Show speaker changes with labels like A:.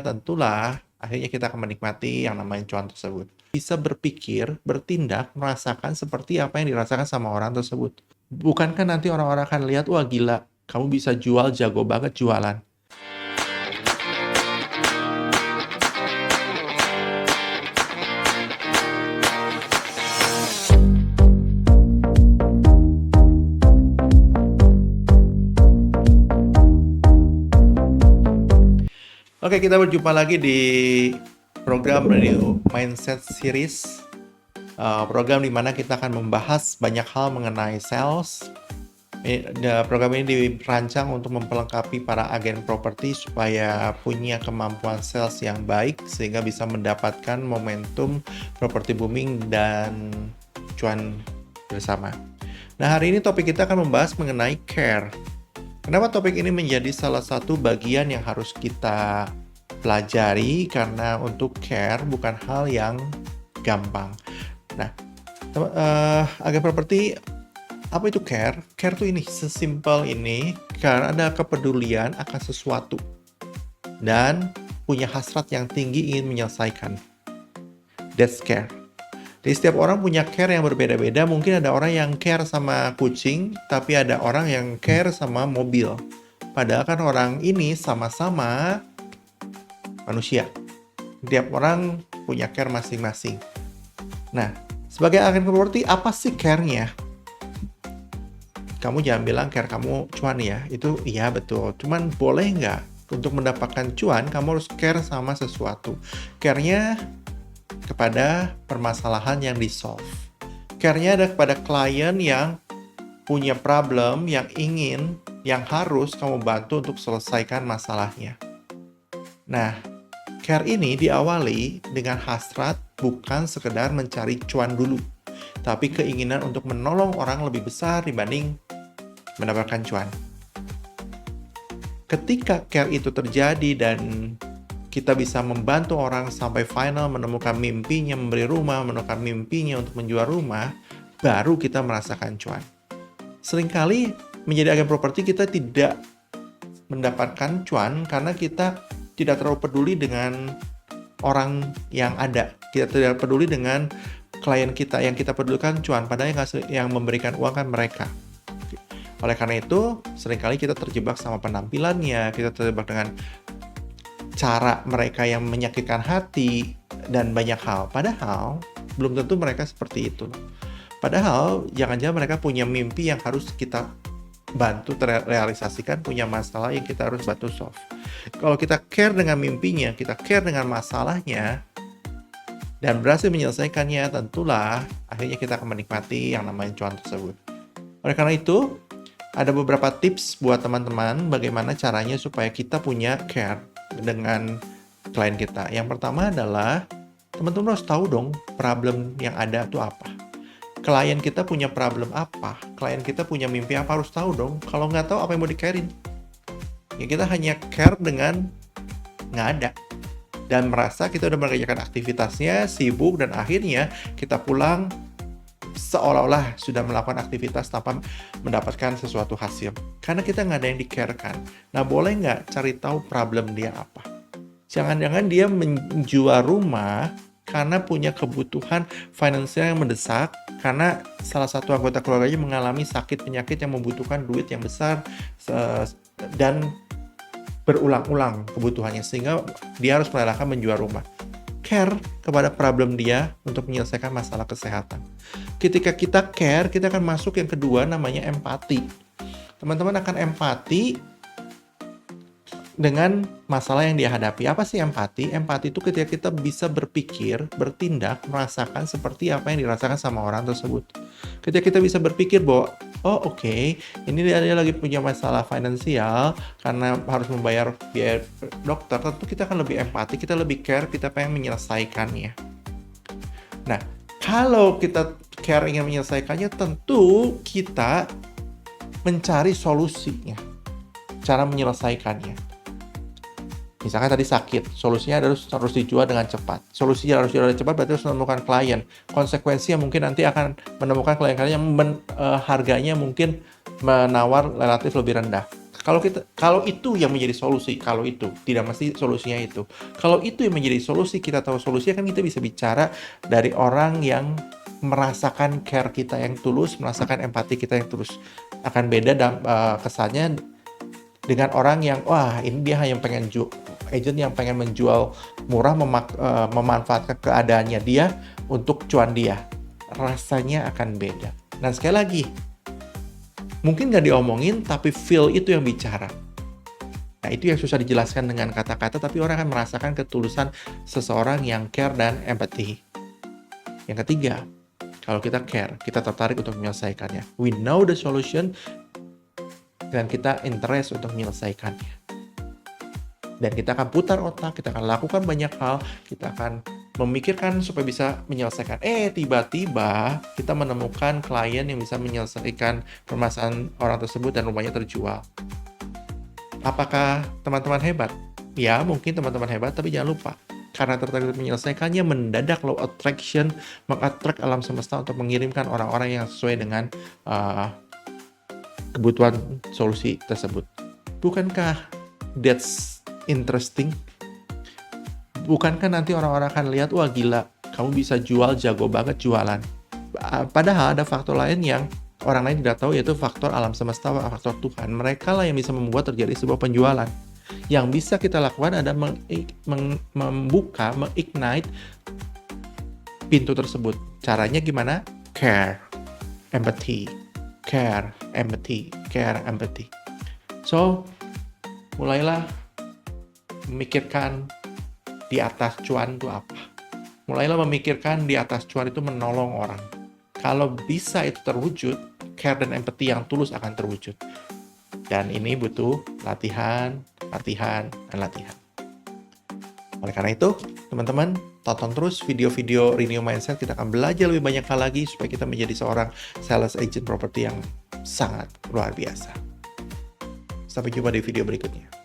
A: tentulah akhirnya kita akan menikmati yang namanya cuan tersebut. Bisa berpikir, bertindak, merasakan seperti apa yang dirasakan sama orang tersebut. Bukankah nanti orang-orang akan lihat, wah gila, kamu bisa jual, jago banget jualan. Oke, kita berjumpa lagi di program Radio Mindset Series. Program di mana kita akan membahas banyak hal mengenai sales. Program ini dirancang untuk memperlengkapi para agen properti supaya punya kemampuan sales yang baik sehingga bisa mendapatkan momentum properti booming dan cuan bersama. Nah, hari ini topik kita akan membahas mengenai care. Kenapa topik ini menjadi salah satu bagian yang harus kita pelajari? Karena untuk care bukan hal yang gampang. Nah, agen properti, apa itu care? Care itu ini, sesimpel ini, karena ada kepedulian akan sesuatu dan punya hasrat yang tinggi ingin menyelesaikan. That's care. Jadi setiap orang punya care yang berbeda-beda. Mungkin ada orang yang care sama kucing, tapi ada orang yang care sama mobil. Padahal kan orang ini sama-sama manusia. Setiap orang punya care masing-masing. Nah, sebagai agen properti, apa sih care-nya? Kamu jangan bilang care kamu cuan ya. Itu iya betul. Cuman boleh nggak untuk mendapatkan cuan, kamu harus care sama sesuatu. Care-nya kepada permasalahan yang di-solve. Care-nya ada kepada klien yang punya problem, yang harus kamu bantu untuk selesaikan masalahnya. Nah, care ini diawali dengan hasrat bukan sekedar mencari cuan dulu, tapi keinginan untuk menolong orang lebih besar dibanding mendapatkan cuan. Ketika care itu terjadi dan kita bisa membantu orang sampai final menemukan mimpinya, memberi rumah, menemukan mimpinya untuk menjual rumah, baru kita merasakan cuan. Seringkali menjadi agen properti kita tidak mendapatkan cuan karena kita tidak terlalu peduli dengan orang yang ada. Kita tidak peduli dengan klien kita, yang kita pedulikan cuan, padahal yang memberikan uang kan mereka. Oleh karena itu, seringkali kita terjebak sama penampilannya, kita terjebak dengan cara mereka yang menyakitkan hati, dan banyak hal. Padahal, belum tentu mereka seperti itu. Padahal, jangan-jangan mereka punya mimpi yang harus kita bantu terrealisasikan, punya masalah yang kita harus bantu solve. Kalau kita care dengan mimpinya, kita care dengan masalahnya, dan berhasil menyelesaikannya, tentulah akhirnya kita akan menikmati yang namanya cuan tersebut. Oleh karena itu, ada beberapa tips buat teman-teman bagaimana caranya supaya kita punya care dengan klien kita. Yang pertama adalah teman-teman harus tahu dong problem yang ada itu apa. Klien kita punya problem apa? Klien kita punya mimpi apa? Harus tahu dong. Kalau nggak tahu apa yang mau di-care-in? Ya kita hanya care dengan nggak ada. Dan merasa kita udah mengerjakan aktivitasnya, sibuk, dan akhirnya kita pulang seolah-olah sudah melakukan aktivitas tanpa mendapatkan sesuatu hasil. Karena kita nggak ada yang di-care-kan. Nah, boleh nggak cari tahu problem dia apa? Jangan-jangan dia menjual rumah karena punya kebutuhan finansial yang mendesak, karena salah satu anggota keluarganya mengalami sakit penyakit yang membutuhkan duit yang besar dan berulang-ulang kebutuhannya, sehingga dia harus merelakan menjual rumah. Care kepada problem dia untuk menyelesaikan masalah kesehatan. Ketika kita care, kita akan masuk yang kedua, namanya empati. Teman-teman akan empati dengan masalah yang dia hadapi. Apa sih empati? Empati itu ketika kita bisa berpikir, bertindak, merasakan seperti apa yang dirasakan sama orang tersebut. Ketika kita bisa berpikir bahwa, oh oke, ini dia lagi punya masalah finansial karena harus membayar biaya dokter, tentu kita akan lebih empati, kita lebih care, kita pengen menyelesaikannya. Nah, kalau kita care ingin menyelesaikannya, tentu kita mencari solusinya, cara menyelesaikannya. Misalkan tadi sakit, solusinya harus dijual dengan cepat. Solusinya harus dijual dengan cepat berarti harus menemukan klien. Konsekuensinya mungkin nanti akan menemukan klien-klien yang harganya mungkin menawar relatif lebih rendah. Kalau itu yang menjadi solusi, kalau itu tidak mesti solusinya itu. Kalau itu yang menjadi solusi, kita tahu solusinya, kan kita bisa bicara dari orang yang merasakan care kita yang tulus, merasakan empati kita yang tulus. Akan beda kesannya dengan orang yang, wah ini dia hanya pengen agent yang pengen menjual murah, memanfaatkan keadaannya dia untuk cuan dia. Rasanya akan beda. Dan sekali lagi, mungkin nggak diomongin, tapi feel itu yang bicara. Nah, itu yang susah dijelaskan dengan kata-kata, tapi orang akan merasakan ketulusan seseorang yang care dan empathy. Yang ketiga, kalau kita care, kita tertarik untuk menyelesaikannya. We know the solution, dan kita interest untuk menyelesaikannya. Dan kita akan putar otak, kita akan lakukan banyak hal, kita akan memikirkan supaya bisa menyelesaikan. Tiba-tiba kita menemukan klien yang bisa menyelesaikan permasalahan orang tersebut dan rumahnya terjual. Apakah teman-teman hebat? Ya, mungkin teman-teman hebat, tapi jangan lupa, karena tertarik untuk menyelesaikannya, mendadak law attraction mengattract alam semesta untuk mengirimkan orang-orang yang sesuai dengan kebutuhan solusi tersebut. Bukankah that's interesting? Bukankah nanti orang-orang akan lihat, wah gila, kamu bisa jual, jago banget jualan. Padahal ada faktor lain yang orang lain tidak tahu, yaitu faktor alam semesta, faktor Tuhan. Mereka lah yang bisa membuat terjadi sebuah penjualan. Yang bisa kita lakukan adalah mengignite pintu tersebut. Caranya gimana? Care, empathy. Care, empathy, care, empathy. So, mulailah memikirkan di atas cuan itu apa. Mulailah memikirkan di atas cuan itu menolong orang. Kalau bisa itu terwujud, care dan empathy yang tulus akan terwujud. Dan ini butuh latihan, latihan, dan latihan. Oleh karena itu, teman-teman, tonton terus video-video Renew Mindset. Kita akan belajar lebih banyak hal lagi supaya kita menjadi seorang sales agent property yang sangat luar biasa. Sampai jumpa di video berikutnya.